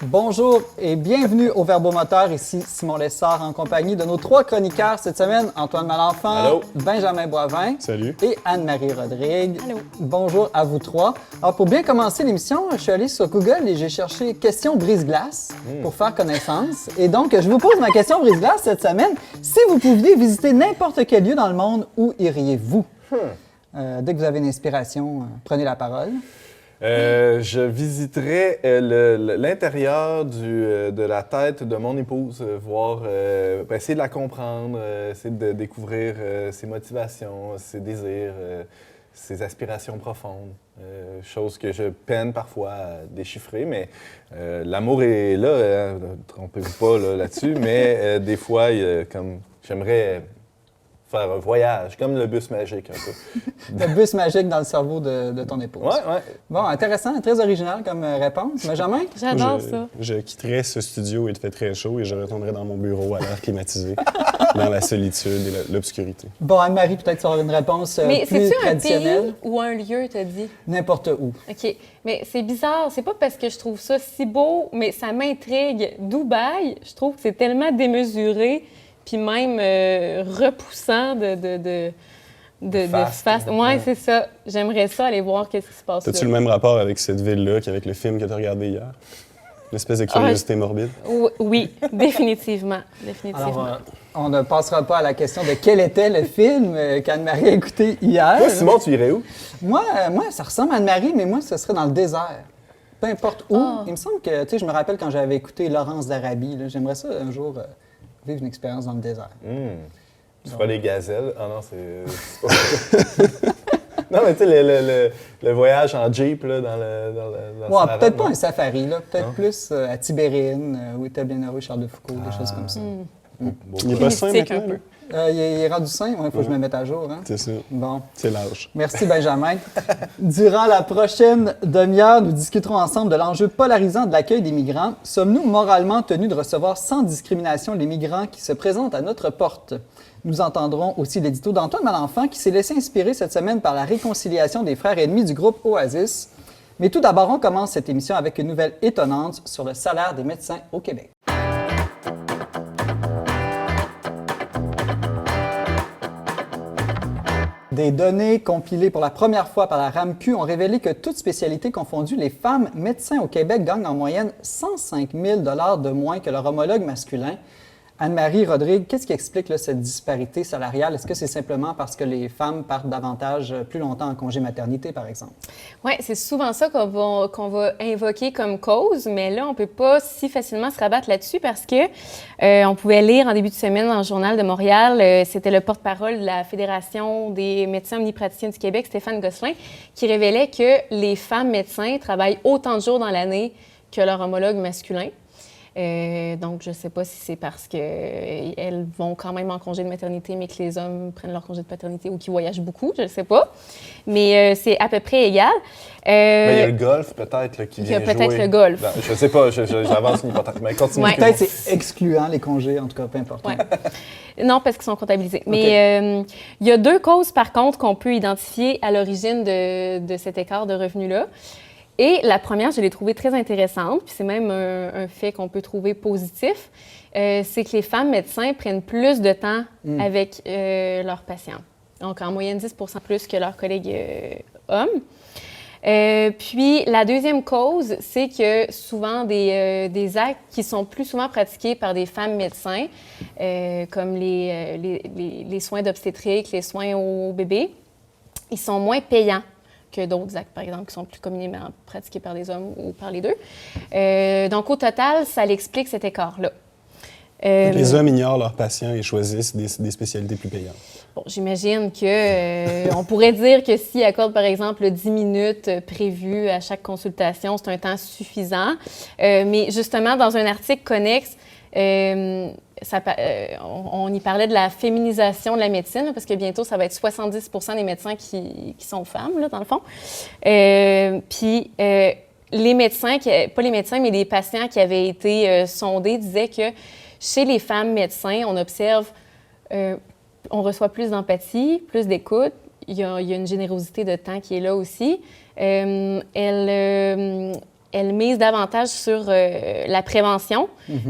Bonjour et bienvenue au Verbomoteur. Ici Simon Lessard en compagnie de nos trois chroniqueurs cette semaine, Antoine Malenfant, Allô. Benjamin Boivin Salut. et Anne-Marie Rodrigue. Allô. Bonjour à vous trois. Alors pour bien commencer l'émission, je suis allé sur Google et j'ai cherché question brise-glace pour faire connaissance. Et donc, je vous pose ma question brise-glace cette semaine. Si vous pouviez visiter n'importe quel lieu dans le monde, où iriez-vous? Dès que vous avez une inspiration, prenez la parole. Je visiterai l'intérieur de la tête de mon épouse, voir, essayer de la comprendre, essayer de découvrir ses motivations, ses désirs, ses aspirations profondes. Chose que je peine parfois à déchiffrer, mais l'amour est là, hein, trompez-vous pas là-dessus, mais des fois, comme j'aimerais faire un voyage, comme le bus magique un peu. Le bus magique dans le cerveau de ton épouse. Ouais. Bon, intéressant, très original comme réponse. Benjamin? J'adore ça. Je quitterais ce studio, il fait très chaud, et je retournerais dans mon bureau à l'air climatisé, dans la solitude et l'obscurité. Bon, Anne-Marie, peut-être tu auras une réponse Mais plus c'est-tu un traditionnelle. pays ou un lieu, t'as dit? N'importe où. OK. Mais c'est bizarre. C'est pas parce que je trouve ça si beau, mais ça m'intrigue. Dubaï, je trouve que c'est tellement démesuré, puis même repoussant de fast. Ouais, c'est ça. J'aimerais ça aller voir qu'est-ce qui se passe là. T'as-tu le même rapport avec cette ville-là qu'avec le film que t'as regardé hier? Une espèce de curiosité morbide? Oui, définitivement. Alors, on ne passera pas à la question de quel était le film qu'Anne-Marie a écouté hier. Toi, Simon, tu irais où? Moi, ça ressemble à Anne-Marie, mais moi, ce serait dans le désert. Peu importe où. Oh. Il me semble que, tu sais, je me rappelle quand j'avais écouté Laurence d'Arabie, là, j'aimerais ça un jour vivre une expérience dans le désert. Tu feras les gazelles. Ah non, c'est... Non, mais tu sais, le voyage en Jeep là, dans le Ouais, savane, peut-être pas non? un safari, là. Peut-être Non? plus à Tibérine, où était bien heureux Charles de Foucault, des choses comme ça. Beau. Il est pas sain Mystique maintenant, un peu. là? Il est rendu sain, il faut que je me mette à jour. Hein? C'est ça. Bon. C'est l'âge. Merci, Benjamin. Durant la prochaine demi-heure, nous discuterons ensemble de l'enjeu polarisant de l'accueil des migrants. Sommes-nous moralement tenus de recevoir sans discrimination les migrants qui se présentent à notre porte? Nous entendrons aussi l'édito d'Antoine Malenfant qui s'est laissé inspirer cette semaine par la réconciliation des frères ennemis du groupe Oasis. Mais tout d'abord, on commence cette émission avec une nouvelle étonnante sur le salaire des médecins au Québec. Des données compilées pour la première fois par la RAMQ ont révélé que toutes spécialités confondues, les femmes médecins au Québec gagnent en moyenne 105 000 $ de moins que leur homologue masculin. Anne-Marie Rodrigue, qu'est-ce qui explique là, cette disparité salariale? Est-ce que c'est simplement parce que les femmes partent davantage plus longtemps en congé maternité, par exemple? Oui, c'est souvent ça qu'on va invoquer comme cause, mais là, on ne peut pas si facilement se rabattre là-dessus parce que on pouvait lire en début de semaine dans le Journal de Montréal, c'était le porte-parole de la Fédération des médecins omnipraticiens du Québec, Stéphane Gosselin, qui révélait que les femmes médecins travaillent autant de jours dans l'année que leur homologue masculin. Donc, je ne sais pas si c'est parce qu'elles vont quand même en congé de maternité, mais que les hommes prennent leur congé de paternité ou qu'ils voyagent beaucoup, je ne sais pas. Mais c'est à peu près égal. Mais il y a le golf, peut-être, là, qui vient jouer. Il y a peut-être le golf. Ben, je ne sais pas, j'avance une hypothèse. Mais continue. Ouais. Peut-être c'est excluant les congés, en tout cas, peu importe. Ouais. Non, parce qu'ils sont comptabilisés. Mais il y a deux causes, par contre, qu'on peut identifier à l'origine de cet écart de revenus-là. Et la première, je l'ai trouvée très intéressante, puis c'est même un fait qu'on peut trouver positif, c'est que les femmes médecins prennent plus de temps avec leurs patients. Donc, en moyenne 10 % plus que leurs collègues hommes. Puis, la deuxième cause, c'est que souvent des actes qui sont plus souvent pratiqués par des femmes médecins, comme les soins d'obstétrique, les soins au bébé, ils sont moins payants que d'autres actes, par exemple, qui sont plus communément pratiqués par des hommes ou par les deux. Donc, au total, ça l'explique cet écart-là. Les hommes ignorent leurs patients et choisissent des spécialités plus payantes. Bon, j'imagine qu'on pourrait dire que s'ils accordent, par exemple, 10 minutes prévues à chaque consultation, c'est un temps suffisant. Mais justement, dans un article connexe, on y parlait de la féminisation de la médecine, parce que bientôt, ça va être 70 % des médecins qui sont femmes, là, dans le fond. Puis, les médecins, pas les médecins, mais les patients qui avaient été sondés disaient que chez les femmes médecins, on observe, on reçoit plus d'empathie, plus d'écoute. Il y a une générosité de temps qui est là aussi. Elles elles misent davantage sur la prévention,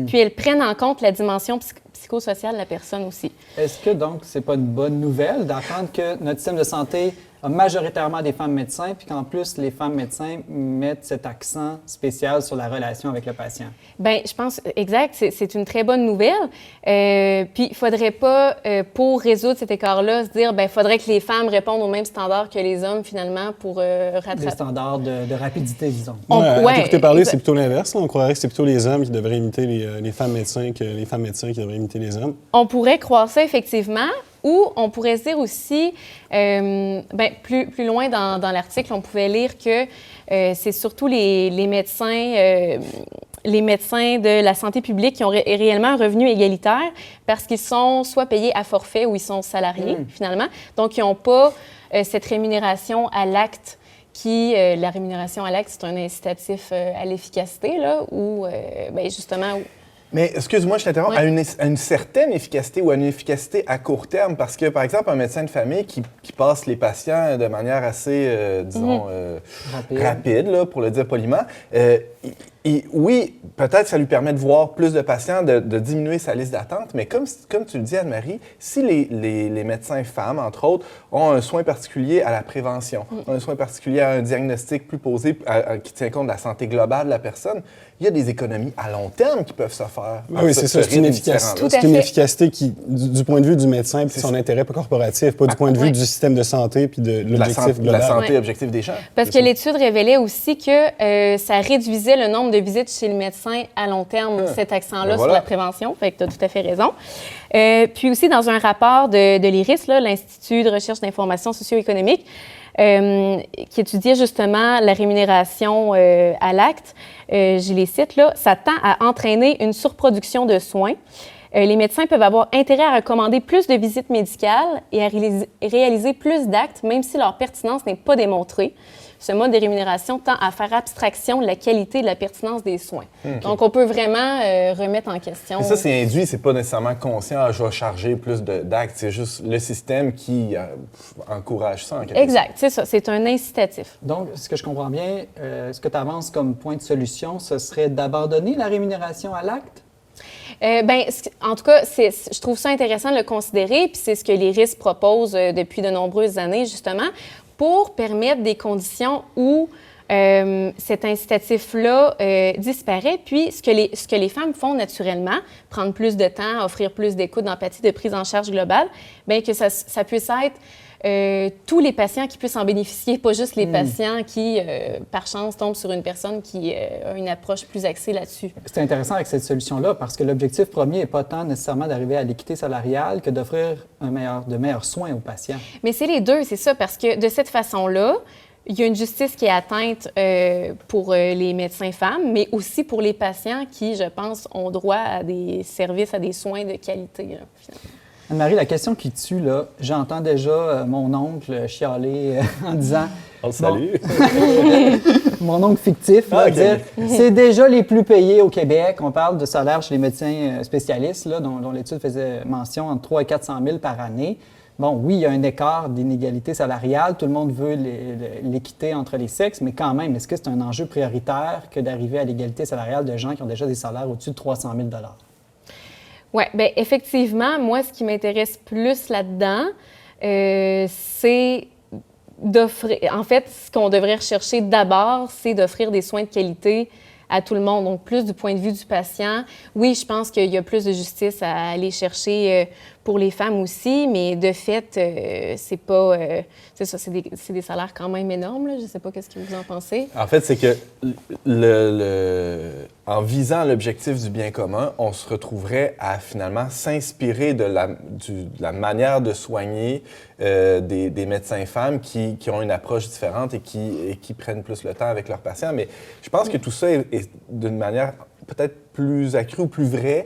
puis elles prennent en compte la dimension psychosociale de la personne aussi. Est-ce que donc c'est pas une bonne nouvelle d'apprendre que notre système de santé a majoritairement des femmes médecins, puis qu'en plus les femmes médecins mettent cet accent spécial sur la relation avec le patient? Bien, je pense, exact, c'est une très bonne nouvelle. Puis, il ne faudrait pas, pour résoudre cet écart-là, se dire, bien, il faudrait que les femmes répondent aux mêmes standards que les hommes, finalement, pour rattraper. Des standards de rapidité, disons. À t'écouter parler, c'est plutôt l'inverse. Là. On croirait que c'est plutôt les hommes qui devraient imiter les femmes médecins que les femmes médecins qui devraient imiter les hommes. On pourrait croire ça, effectivement. Ou on pourrait se dire aussi, plus loin dans l'article, on pouvait lire que c'est surtout les médecins de la santé publique qui ont réellement un revenu égalitaire parce qu'ils sont soit payés à forfait ou ils sont salariés, finalement. Donc, ils n'ont pas cette rémunération à l'acte la rémunération à l'acte, c'est un incitatif à l'efficacité, là, où, justement... Mais excuse-moi, je t'interromps, Ouais. à une certaine efficacité ou à une efficacité à court terme, parce que, par exemple, un médecin de famille qui passe les patients de manière assez, disons, rapide là, pour le dire poliment, oui, peut-être ça lui permet de voir plus de patients, de diminuer sa liste d'attente, mais comme tu le dis, Anne-Marie, si les médecins femmes, entre autres, ont un soin particulier à la prévention, ont un soin particulier à un diagnostic plus posé qui tient compte de la santé globale de la personne, il y a des économies à long terme qui peuvent se faire. Oui, c'est ça. C'est une efficacité, Tout à c'est une fait. efficacité qui, du point de vue du médecin et de son intérêt corporatif, pas du point de vue du système de santé puis de l'objectif global. La santé Ouais. objective des gens. Parce que l'étude révélait aussi que ça réduisait le nombre de visites chez le médecin à long terme, cet accent-là Ben voilà. sur la prévention. Fait que tu as tout à fait raison. Puis aussi, dans un rapport de l'IRIS, là, l'Institut de recherche d'information socio-économique, qui étudiait justement la rémunération à l'acte, je les cite là, ça tend à entraîner une surproduction de soins. Les médecins peuvent avoir intérêt à recommander plus de visites médicales et à réaliser plus d'actes, même si leur pertinence n'est pas démontrée. Ce mode de rémunération tend à faire abstraction de la qualité et de la pertinence des soins. Donc, on peut vraiment remettre en question... Mais ça, c'est induit, c'est pas nécessairement conscient, je vais charger plus d'actes, c'est juste le système qui encourage ça en quelque sorte. Exact, c'est ça, c'est un incitatif. Donc, ce que je comprends bien, ce que tu avances comme point de solution, ce serait d'abandonner la rémunération à l'acte? En tout cas, je trouve ça intéressant de le considérer, puis c'est ce que l'IRIS propose depuis de nombreuses années, justement, pour permettre des conditions où cet incitatif-là disparaît, puis ce que les femmes font naturellement, prendre plus de temps, offrir plus d'écoute, d'empathie, de prise en charge globale, bien que ça puisse être tous les patients qui puissent en bénéficier, pas juste les patients qui, par chance, tombent sur une personne qui a une approche plus axée là-dessus. C'est intéressant avec cette solution-là parce que l'objectif premier n'est pas tant nécessairement d'arriver à l'équité salariale que d'offrir de meilleurs soins aux patients. Mais c'est les deux, c'est ça, parce que de cette façon-là, il y a une justice qui est atteinte pour les médecins femmes, mais aussi pour les patients qui, je pense, ont droit à des services, à des soins de qualité, là, finalement. Anne-Marie, la question qui tue, là, j'entends déjà mon oncle chialer en disant... On le salue. Mon oncle fictif va ok. dire c'est déjà les plus payés au Québec. On parle de salaire chez les médecins spécialistes, là, dont l'étude faisait mention entre 300 et 400 000 par année. Bon, oui, il y a un écart d'inégalité salariale. Tout le monde veut l'équité entre les sexes, mais quand même, est-ce que c'est un enjeu prioritaire que d'arriver à l'égalité salariale de gens qui ont déjà des salaires au-dessus de 300 000 $? Oui, bien, effectivement, moi, ce qui m'intéresse plus là-dedans, c'est d'offrir... En fait, ce qu'on devrait rechercher d'abord, c'est d'offrir des soins de qualité à tout le monde. Donc, plus du point de vue du patient. Oui, je pense qu'il y a plus de justice à aller chercher pour les femmes aussi, mais de fait, c'est pas... c'est ça, c'est des salaires quand même énormes, là. Je ne sais pas qu'est-ce que vous en pensez. En fait, c'est que en visant l'objectif du bien commun, on se retrouverait à finalement s'inspirer de la manière de soigner des médecins femmes qui ont une approche différente et qui prennent plus le temps avec leurs patients. Mais je pense que tout ça est d'une manière peut-être plus accrue ou plus vraie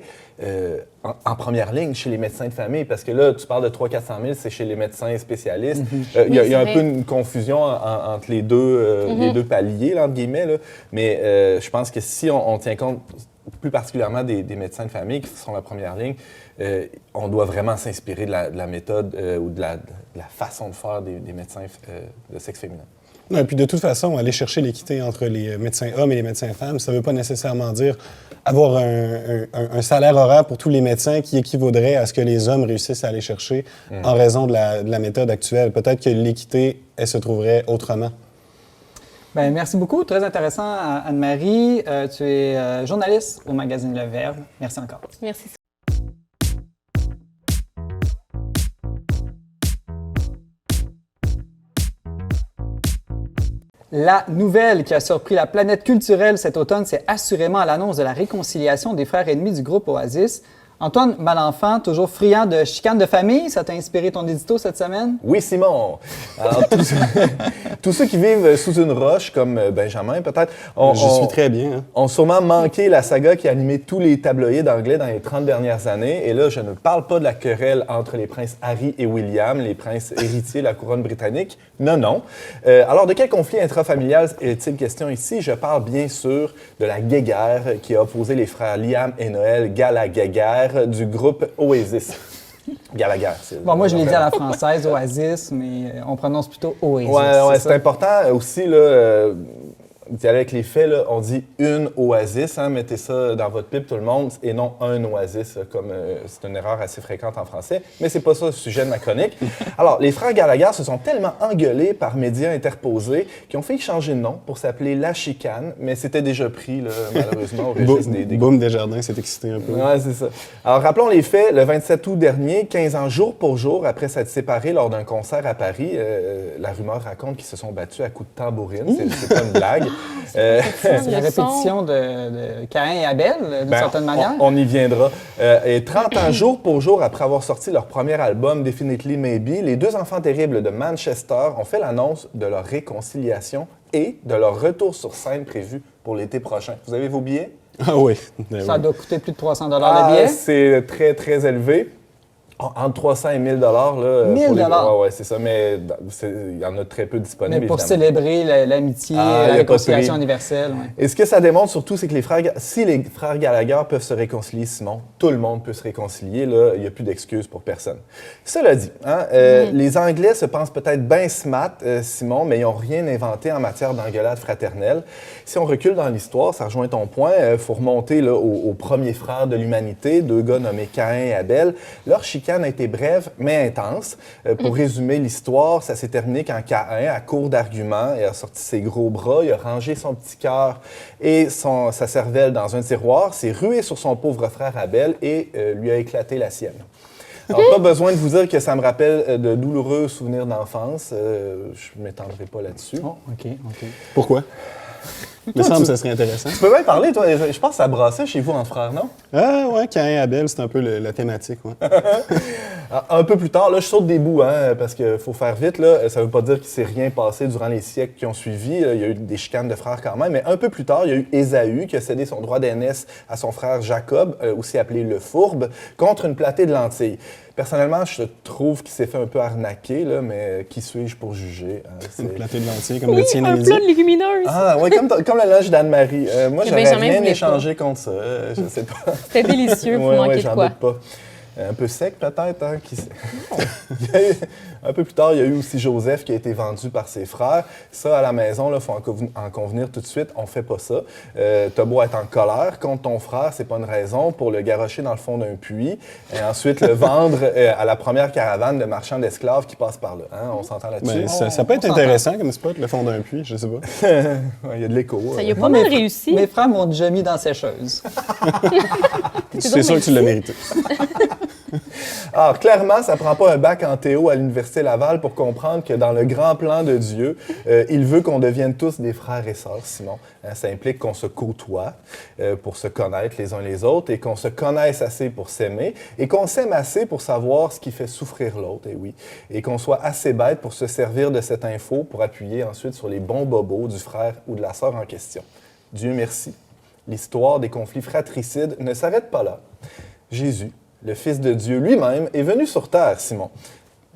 en première ligne chez les médecins de famille, parce que là, tu parles de 300 000 à 400 000, c'est chez les médecins spécialistes. Il y a un peu une confusion entre les deux paliers, là, entre guillemets, là. Mais je pense que si on tient compte plus particulièrement des médecins de famille qui sont la première ligne, on doit vraiment s'inspirer de la méthode ou de la façon de faire des médecins de sexe féminin. Non, et puis de toute façon, aller chercher l'équité entre les médecins hommes et les médecins femmes, ça ne veut pas nécessairement dire avoir un salaire horaire pour tous les médecins qui équivaudrait à ce que les hommes réussissent à aller chercher en raison de la méthode actuelle. Peut-être que l'équité, elle se trouverait autrement. Bien, merci beaucoup. Très intéressant, Anne-Marie. Tu es journaliste au magazine Le Verbe. Merci encore. Merci. La nouvelle qui a surpris la planète culturelle cet automne, c'est assurément l'annonce de la réconciliation des frères ennemis du groupe Oasis. Antoine Malenfant, toujours friand de chicanes de famille, ça t'a inspiré ton édito cette semaine? Oui, Simon. Alors, tous ceux qui vivent sous une roche, comme Benjamin, peut-être, Je suis très bien. Hein? ont sûrement manqué la saga qui a animé tous les tabloïds anglais dans les 30 dernières années. Et là, je ne parle pas de la querelle entre les princes Harry et William, les princes héritiers de la couronne britannique. Non, non. Alors, de quel conflit intrafamilial est-il question ici? Je parle bien sûr de la guéguerre qui a opposé les frères Liam et Noël Gallagher du groupe Oasis. Gallagher, c'est... Bon, moi, je l'ai dit à la française, Oasis, mais on prononce plutôt Oasis. Ouais, c'est ça? important aussi, là, d'y aller avec les faits, là, on dit une oasis, hein, mettez ça dans votre pipe tout le monde, et non un oasis, comme c'est une erreur assez fréquente en français, mais c'est pas ça le sujet de ma chronique. Alors, les frères Gallagher se sont tellement engueulés par médias interposés qu'ils ont fait changer de nom pour s'appeler La Chicane, mais c'était déjà pris, là, malheureusement, au registre des Boum Desjardins s'est excité un peu. Ouais, c'est ça. Alors, rappelons les faits. Le 27 août dernier, 15 ans jour pour jour, après s'être séparés lors d'un concert à Paris, la rumeur raconte qu'ils se sont battus à coups de tambourine. C'est pas une blague. C'est la répétition de Caïn et Abel, d'une certaine manière. On y viendra. Et 30 ans jour pour jour après avoir sorti leur premier album, Definitely Maybe, les deux enfants terribles de Manchester ont fait l'annonce de leur réconciliation et de leur retour sur scène prévu pour l'été prochain. Vous avez vos billets? Ah oui. Ça doit coûter plus de 300 $ le billet. C'est très, très élevé. Entre 300 et 1000 $. 1000 $? Oui, c'est ça, mais il y en a très peu disponibles. Mais pour évidemment. célébrer l'amitié, Ah, la y a pas de réconciliation prix. universelle. Ouais. Et ce que ça démontre surtout, c'est que si les frères Gallagher peuvent se réconcilier, Simon, tout le monde peut se réconcilier. Là, il n'y a plus d'excuses pour personne. Cela dit, hein, les Anglais se pensent peut-être bien smart, Simon, mais ils n'ont rien inventé en matière d'engueulade fraternelle. Si on recule dans l'histoire, ça rejoint ton point, il faut remonter là, aux premiers frères de l'humanité, deux gars nommés Caïn et Abel. Leur chicane a été brève, mais intense. Pour résumer l'histoire, ça s'est terminé quand Caïn, à court d'arguments, il a sorti ses gros bras, il a rangé son petit cœur et sa cervelle dans un tiroir, s'est rué sur son pauvre frère Abel et lui a éclaté la sienne. Alors, pas besoin de vous dire que ça me rappelle de douloureux souvenirs d'enfance. Je ne m'étendrai pas là-dessus. Oh, OK. Pourquoi? Il me semble que ça serait intéressant. Tu peux bien parler, toi. Je pense que ça brassait chez vous entre frères, non? Ah ouais, Caïn et Abel, c'est un peu la thématique. Ouais. Un peu plus tard, là, je saute des bouts, hein, parce qu'il faut faire vite. Là. Ça ne veut pas dire qu'il ne s'est rien passé durant les siècles qui ont suivi. Il y a eu des chicanes de frères quand même. Mais un peu plus tard, il y a eu Ésaü qui a cédé son droit d'aînesse à son frère Jacob, aussi appelé le Fourbe, contre une platée de lentilles. Personnellement, je trouve qu'il s'est fait un peu arnaquer, là, mais qui suis-je pour juger? Hein, Une platée de lentilles comme le tien Un à midi. plat de légumineuses. Ah, oui, comme le linge d'Anne-Marie. Moi, Que j'aurais Benjamin rien voulait échangé contre ça. Je sais pas. C'était délicieux, vous Ouais, manquez de j'en quoi? doute pas. Un peu sec, peut-être, hein? Qui sait? Un peu plus tard, il y a eu aussi Joseph qui a été vendu par ses frères. Ça, à la maison, il faut en convenir tout de suite, on fait pas ça. T'as beau être en colère contre ton frère, c'est pas une raison pour le garrocher dans le fond d'un puits et ensuite le vendre à la première caravane de marchands d'esclaves qui passe par là. Hein? On s'entend là-dessus? Mais ça peut être intéressant comme spot, le fond d'un puits, je sais pas. Il y a de l'écho. Ça y a Moi, pas mal réussi. Mes frères m'ont déjà mis dans sécheuse. C'est sûr que tu l'as mérité. Alors, clairement, ça prend pas un bac en théo à l'Université Laval pour comprendre que dans le grand plan de Dieu, il veut qu'on devienne tous des frères et sœurs, Simon. Hein, ça implique qu'on se côtoie pour se connaître les uns les autres et qu'on se connaisse assez pour s'aimer et qu'on s'aime assez pour savoir ce qui fait souffrir l'autre, et oui. Et qu'on soit assez bête pour se servir de cette info pour appuyer ensuite sur les bons bobos du frère ou de la sœur en question. Dieu merci. L'histoire des conflits fratricides ne s'arrête pas là. Jésus, le Fils de Dieu lui-même, est venu sur terre, Simon.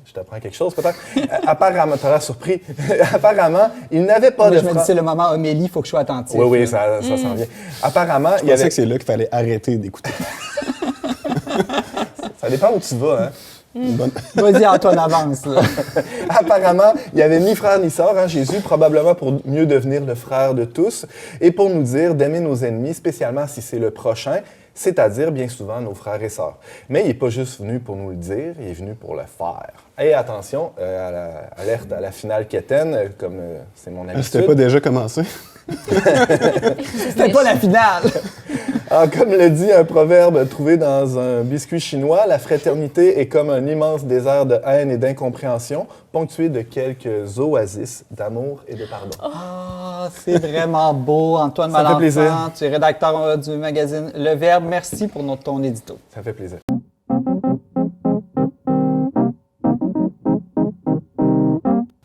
Je t'apprends quelque chose, peut-être? Apparemment, t'as l'air surpris. Apparemment, il n'avait pas Moi, de je me dis, c'est le moment homélie, il faut que je sois attentif. Oui, ça s'en vient. Apparemment, Je pensais que c'est là qu'il fallait arrêter d'écouter. Ça dépend où tu vas, hein? Vas-y, Antoine, avance. Là. Apparemment, il n'y avait ni frère ni sœur, hein, Jésus, probablement pour mieux devenir le frère de tous et pour nous dire d'aimer nos ennemis, spécialement si c'est le prochain, c'est-à-dire bien souvent nos frères et sœurs. Mais il n'est pas juste venu pour nous le dire, il est venu pour le faire. Et attention, alerte à la finale quétaine, comme c'est mon habitude. C'était pas déjà commencé? C'était pas la finale. Alors, comme le dit un proverbe trouvé dans un biscuit chinois, la fraternité est comme un immense désert de haine et d'incompréhension, ponctué de quelques oasis d'amour et de pardon. Ah, c'est vraiment beau. Antoine Ça me fait plaisir. Malenfant, tu es rédacteur du magazine Le Verbe. Merci pour ton édito. Ça fait plaisir.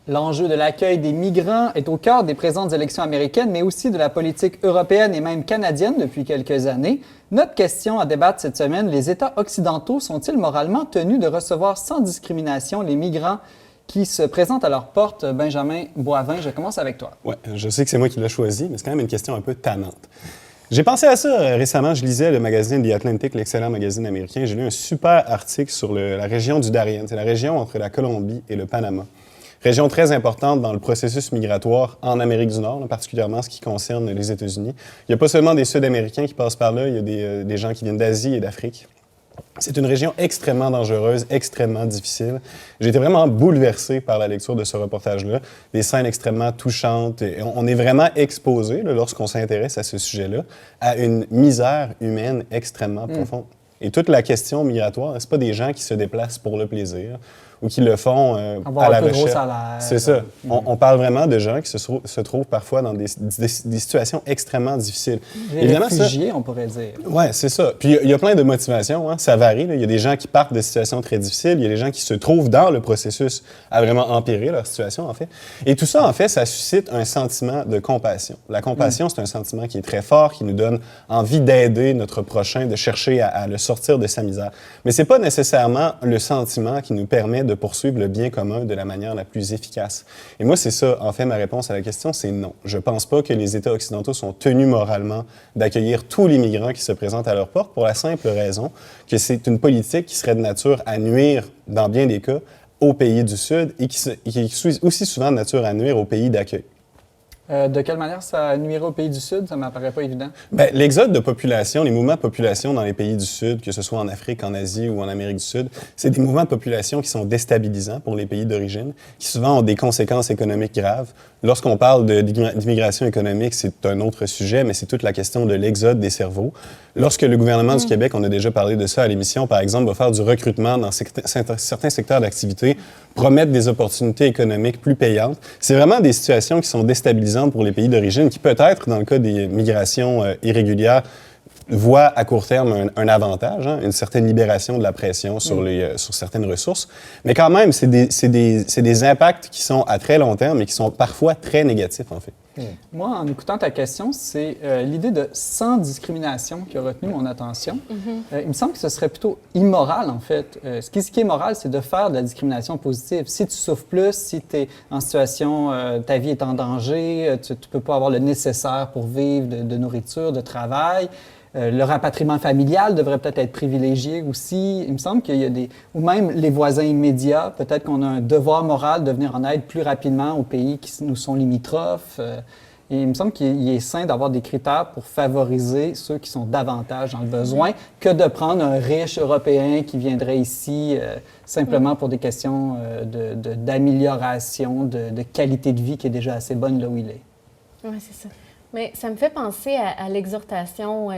L'enjeu de l'accueil des migrants est au cœur des présentes élections américaines, mais aussi de la politique européenne et même canadienne depuis quelques années. Notre question à débattre cette semaine, les États occidentaux sont-ils moralement tenus de recevoir sans discrimination les migrants qui se présentent à leur porte? Benjamin Boivin, je commence avec toi. Oui, je sais que c'est moi qui l'ai choisi, mais c'est quand même une question un peu tannante. J'ai pensé à ça récemment. Je lisais le magazine The Atlantic, l'excellent magazine américain. J'ai lu un super article sur la région du Darien. C'est la région entre la Colombie et le Panama. Région très importante dans le processus migratoire en Amérique du Nord, là, particulièrement ce qui concerne les États-Unis. Il n'y a pas seulement des Sud-Américains qui passent par là, il y a des gens qui viennent d'Asie et d'Afrique. C'est une région extrêmement dangereuse, extrêmement difficile. J'ai été vraiment bouleversé par la lecture de ce reportage-là. Des scènes extrêmement touchantes. Et on est vraiment exposé, là, lorsqu'on s'intéresse à ce sujet-là, à une misère humaine extrêmement profonde. Et toute la question migratoire, c'est pas des gens qui se déplacent pour le plaisir ou qui le font Avoir à la un peu gros recherche. salaire. C'est ça. On parle vraiment de gens qui se trouvent parfois dans des situations extrêmement difficiles. Les réfugiés, on pourrait dire. Oui, c'est ça. Puis il y a plein de motivations, hein. Ça varie, là. Il y a des gens qui partent de situations très difficiles, il y a des gens qui se trouvent dans le processus à vraiment empirer leur situation, en fait. Et tout ça, en fait, ça suscite un sentiment de compassion. La compassion, c'est un sentiment qui est très fort, qui nous donne envie d'aider notre prochain, de chercher à le sortir de sa misère. Mais c'est pas nécessairement le sentiment qui nous permet de poursuivre le bien commun de la manière la plus efficace. Et moi, c'est ça, en fait, ma réponse à la question, c'est non. Je pense pas que les États occidentaux sont tenus moralement d'accueillir tous les migrants qui se présentent à leur porte pour la simple raison que c'est une politique qui serait de nature à nuire, dans bien des cas, aux pays du Sud et qui est aussi souvent de nature à nuire aux pays d'accueil. De quelle manière ça nuirait aux pays du Sud? Ça ne m'apparaît pas évident. Bien, l'exode de population, les mouvements de population dans les pays du Sud, que ce soit en Afrique, en Asie ou en Amérique du Sud, c'est des mouvements de population qui sont déstabilisants pour les pays d'origine, qui souvent ont des conséquences économiques graves. Lorsqu'on parle d'immigration économique, c'est un autre sujet, mais c'est toute la question de l'exode des cerveaux. Lorsque le gouvernement du Québec, on a déjà parlé de ça à l'émission, par exemple, va faire du recrutement dans certains secteurs d'activité, promettre des opportunités économiques plus payantes, c'est vraiment des situations qui sont déstabilisantes pour les pays d'origine, qui peut-être, dans le cas des migrations irrégulières, voient à court terme un avantage, hein, une certaine libération de la pression sur certaines ressources. Mais quand même, c'est des impacts qui sont à très long terme et qui sont parfois très négatifs, en fait. Moi, en écoutant ta question, c'est l'idée de sans discrimination qui a retenu mon attention. Il me semble que ce serait plutôt immoral, en fait. Ce qui est moral, c'est de faire de la discrimination positive. Si tu souffres plus, si tu es en situation, ta vie est en danger, tu ne peux pas avoir le nécessaire pour vivre de nourriture, de travail. Le rapatriement familial devrait peut-être être privilégié aussi. Il me semble qu'il y a ou même les voisins immédiats, peut-être qu'on a un devoir moral de venir en aide plus rapidement aux pays qui nous sont limitrophes. Et il me semble qu'il est sain d'avoir des critères pour favoriser ceux qui sont davantage dans le besoin que de prendre un riche Européen qui viendrait ici simplement pour des questions d'amélioration, de qualité de vie qui est déjà assez bonne là où il est. Oui, c'est ça. Mais ça me fait penser à l'exhortation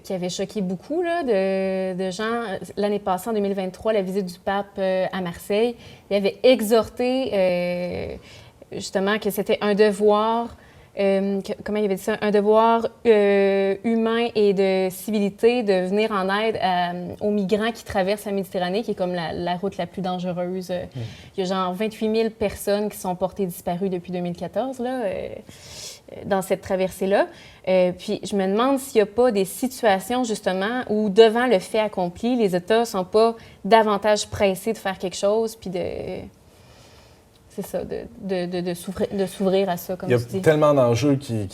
qui avait choqué beaucoup là, de gens. L'année passée, en 2023, la visite du pape à Marseille, il avait exhorté justement que c'était un devoir, comment il avait dit ça, un devoir humain et de civilité de venir en aide aux migrants qui traversent la Méditerranée, qui est comme la route la plus dangereuse. Il y a genre 28 000 personnes qui sont portées disparues depuis 2014, là, dans cette traversée-là. Puis je me demande s'il n'y a pas des situations, justement, où devant le fait accompli, les États ne sont pas davantage pressés de faire quelque chose, puis c'est ça, de s'ouvrir à ça, comme tu dis. Il y a tellement d'enjeux qui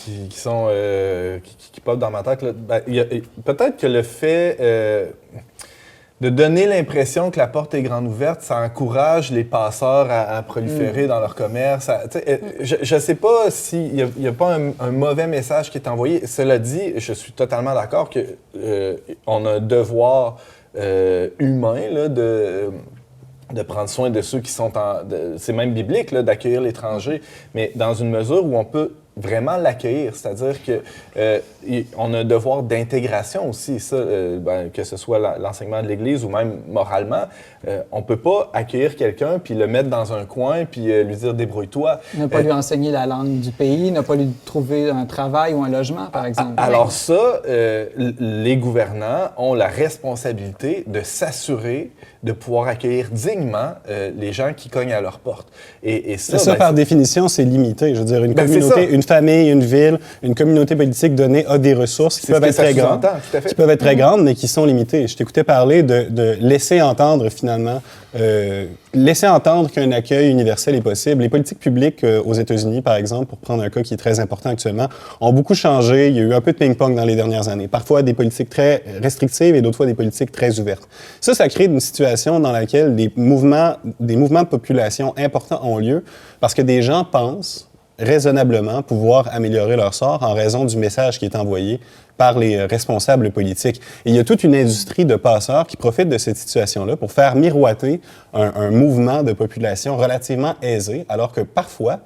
popent dans ma tête. Là. Ben, peut-être que le fait... de donner l'impression que la porte est grande ouverte, ça encourage les passeurs à proliférer dans leur commerce. Je ne sais pas s'il n'y a pas un mauvais message qui est envoyé. Cela dit, je suis totalement d'accord qu'on a un devoir humain là, de prendre soin de ceux qui sont c'est même biblique là, d'accueillir l'étranger, mais dans une mesure où on peut vraiment l'accueillir, c'est-à-dire qu'on a un devoir d'intégration aussi, ça, que ce soit l'enseignement de l'Église ou même moralement, on peut pas accueillir quelqu'un puis le mettre dans un coin puis lui dire débrouille-toi. Ne pas lui enseigner la langue du pays, ne pas lui trouver un travail ou un logement, par exemple. Alors ça, les gouvernants ont la responsabilité de s'assurer de pouvoir accueillir dignement les gens qui cognent à leur porte. Et ça, par définition, c'est limité. Je veux dire, une Ben, communauté, une famille, une ville, une communauté politique donnée a des ressources qui peuvent être très grandes, mais qui sont limitées. Je t'écoutais parler de laisser entendre, finalement, laisser entendre qu'un accueil universel est possible. Les politiques publiques aux États-Unis, par exemple, pour prendre un cas qui est très important actuellement, ont beaucoup changé. Il y a eu un peu de ping-pong dans les dernières années. Parfois des politiques très restrictives et d'autres fois des politiques très ouvertes. Ça crée une situation dans laquelle des mouvements de population importants ont lieu parce que des gens pensent raisonnablement pouvoir améliorer leur sort en raison du message qui est envoyé par les responsables politiques. Et il y a toute une industrie de passeurs qui profitent de cette situation-là pour faire miroiter un mouvement de population relativement aisé, alors que parfois,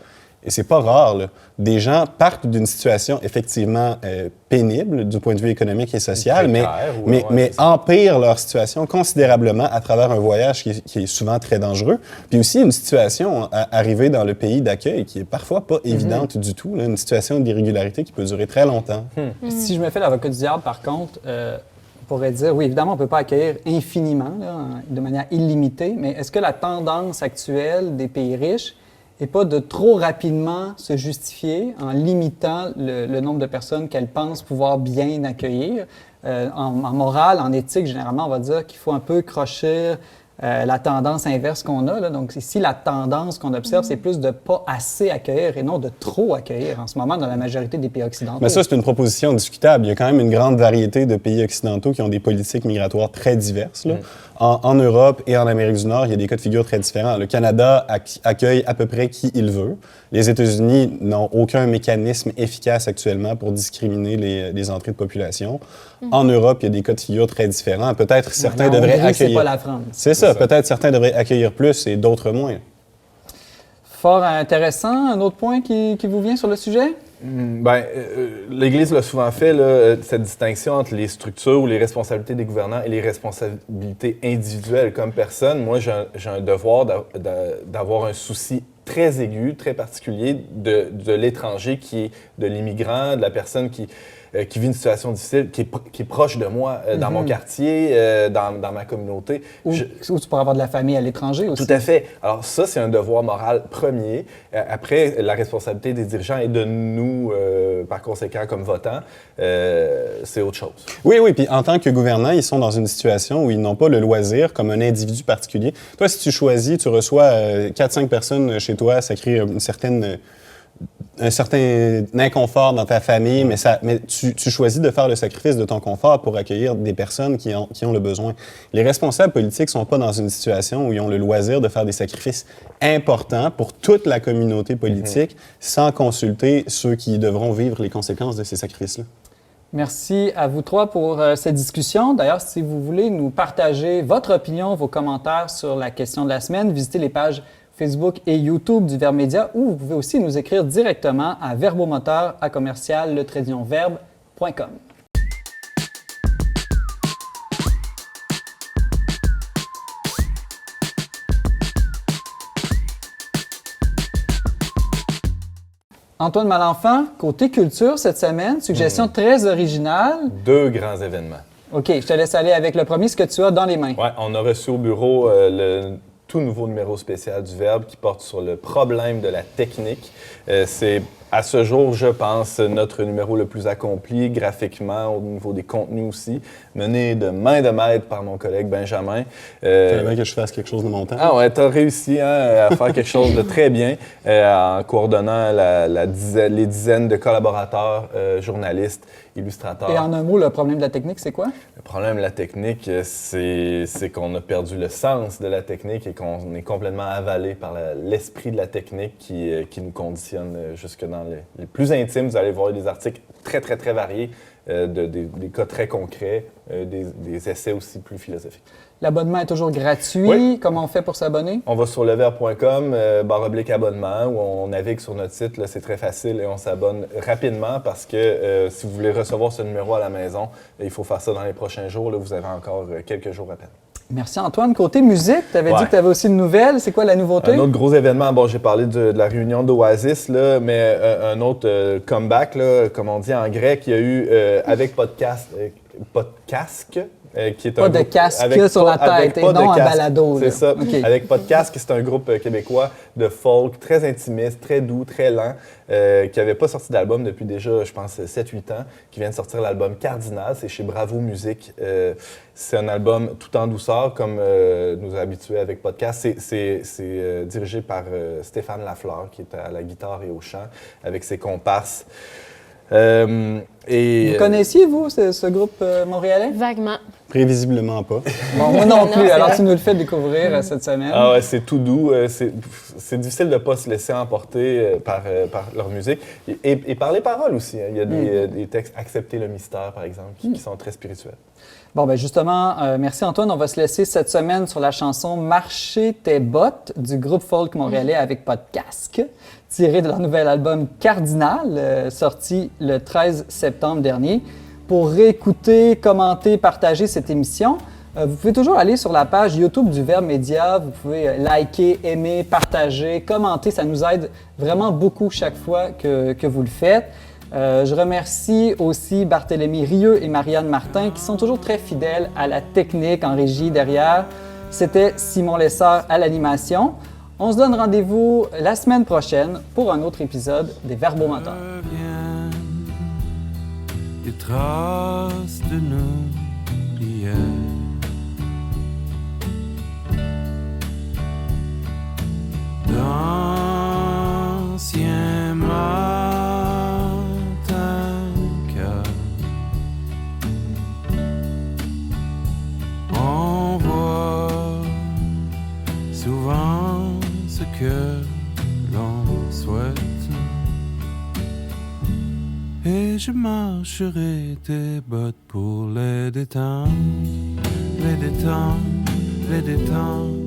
et c'est pas rare, là, des gens partent d'une situation effectivement pénible du point de vue économique et social, mais empirent leur situation considérablement à travers un voyage qui est souvent très dangereux. Puis aussi une situation arrivée dans le pays d'accueil qui est parfois pas évidente du tout, là, une situation d'irrégularité qui peut durer très longtemps. Si je me fais l'avocat du diable, par contre, on pourrait dire, oui, évidemment, on ne peut pas accueillir infiniment, là, de manière illimitée, mais est-ce que la tendance actuelle des pays riches et pas de trop rapidement se justifier en limitant le nombre de personnes qu'elles pensent pouvoir bien accueillir? En morale, en éthique, généralement, on va dire qu'il faut un peu crocher la tendance inverse qu'on a. Là. Donc, ici, la tendance qu'on observe, c'est plus de pas assez accueillir et non de trop accueillir en ce moment dans la majorité des pays occidentaux. Mais ça, c'est une proposition discutable. Il y a quand même une grande variété de pays occidentaux qui ont des politiques migratoires très diverses. Là. En Europe et en Amérique du Nord, il y a des cas de figure très différents. Le Canada accueille à peu près qui il veut. Les États-Unis n'ont aucun mécanisme efficace actuellement pour discriminer les entrées de population. En Europe, il y a des cas de figure très différents. Peut-être certains devraient accueillir... c'est pas la France. C'est ça. Peut-être certains devraient accueillir plus et d'autres moins. Fort intéressant. Un autre point qui vous vient sur le sujet? L'Église l'a souvent fait, là, cette distinction entre les structures ou les responsabilités des gouvernants et les responsabilités individuelles comme personne. Moi, j'ai un devoir d'avoir un souci très aigu, très particulier de l'étranger de l'immigrant, de la personne qui vit une situation difficile, qui est proche de moi, dans mon quartier, dans ma communauté. Ou tu pourrais avoir de la famille à l'étranger aussi. Tout à fait. Alors ça, c'est un devoir moral premier. Après, la responsabilité des dirigeants et de nous, par conséquent, comme votants, c'est autre chose. Oui, puis en tant que gouvernants, ils sont dans une situation où ils n'ont pas le loisir, comme un individu particulier. Toi, si tu choisis, tu reçois 4-5 personnes chez toi, ça crée un certain inconfort dans ta famille, mais tu choisis de faire le sacrifice de ton confort pour accueillir des personnes qui ont le besoin. Les responsables politiques ne sont pas dans une situation où ils ont le loisir de faire des sacrifices importants pour toute la communauté politique sans consulter ceux qui devront vivre les conséquences de ces sacrifices-là. Merci à vous trois pour cette discussion. D'ailleurs, si vous voulez nous partager votre opinion, vos commentaires sur la question de la semaine, visitez les pages Facebook et YouTube du Verbe Média, ou vous pouvez aussi nous écrire directement à verbomoteur@le-verbe.com. Antoine Malenfant, côté culture cette semaine, suggestion très originale. 2 grands événements. OK, je te laisse aller avec le premier, ce que tu as dans les mains. Oui, on a reçu au bureau le tout nouveau numéro spécial du Verbe qui porte sur le problème de la technique. C'est à ce jour, je pense, notre numéro le plus accompli graphiquement, au niveau des contenus aussi, mené de main de maître par mon collègue Benjamin. Fallait bien que je fasse quelque chose de mon temps. Ah ouais, t'as réussi à faire quelque chose de très bien en coordonnant les dizaines de collaborateurs journalistes illustrateur. Et en un mot, le problème de la technique, c'est quoi? Le problème de la technique, c'est qu'on a perdu le sens de la technique et qu'on est complètement avalé par l'esprit de la technique qui nous conditionne jusque dans les plus intimes. Vous allez voir des articles très, très, très variés, des cas très concrets, des essais aussi plus philosophiques. L'abonnement est toujours gratuit. Oui. Comment on fait pour s'abonner? On va sur lever.com, /abonnement, où on navigue sur notre site. Là, c'est très facile et on s'abonne rapidement parce que si vous voulez recevoir ce numéro à la maison, il faut faire ça dans les prochains jours. Là, vous avez encore quelques jours à peine. Merci Antoine. Côté musique, tu avais Ouais. dit que tu avais aussi une nouvelle. C'est quoi la nouveauté? Un autre gros événement, bon, j'ai parlé de la réunion d'Oasis, là, mais un autre comeback, là, comme on dit en grec, il y a eu avec Podcast, qui est Pas un de groupe casque avec sur la avec tête et pas de non un casque. balado. C'est là. ça. OK. Avec Podcast, c'est un groupe québécois de folk très intimiste, très doux, très lent, qui n'avait pas sorti d'album depuis déjà, je pense, 7-8 ans, qui vient de sortir l'album Cardinal. C'est chez Bravo Musique. C'est un album tout en douceur, comme nous a habitués avec Podcast. C'est dirigé par Stéphane Lafleur, qui est à la guitare et au chant, avec ses comparses. Vous connaissiez, vous, ce groupe montréalais? Vaguement. Prévisiblement pas. Bon, moi non Non, plus. c'est Alors, vrai. tu nous le fais découvrir cette semaine. Ah ouais, c'est tout doux. C'est difficile de ne pas se laisser emporter par leur musique. Et par les paroles aussi. Hein. Il y a des textes, Accepter le mystère, par exemple, qui sont très spirituels. Bon, ben justement, merci Antoine. On va se laisser cette semaine sur la chanson Marcher tes bottes du groupe folk montréalais avec pas de casque, tiré de leur nouvel album Cardinal, sorti le 13 septembre dernier. Pour réécouter, commenter, partager cette émission, vous pouvez toujours aller sur la page YouTube du Verbe Média. Vous pouvez liker, aimer, partager, commenter. Ça nous aide vraiment beaucoup chaque fois que vous le faites. Je remercie aussi Barthélemy Rieu et Marianne Martin qui sont toujours très fidèles à la technique en régie derrière. C'était Simon Lessard à l'animation. On se donne rendez-vous la semaine prochaine pour un autre épisode des Verbomoteurs. Des traces de nous d'hier. D'anciens matins on voit souvent ce que l'on souhaite. Et je marcherai tes bottes pour les détendre, les détendre, les détendre.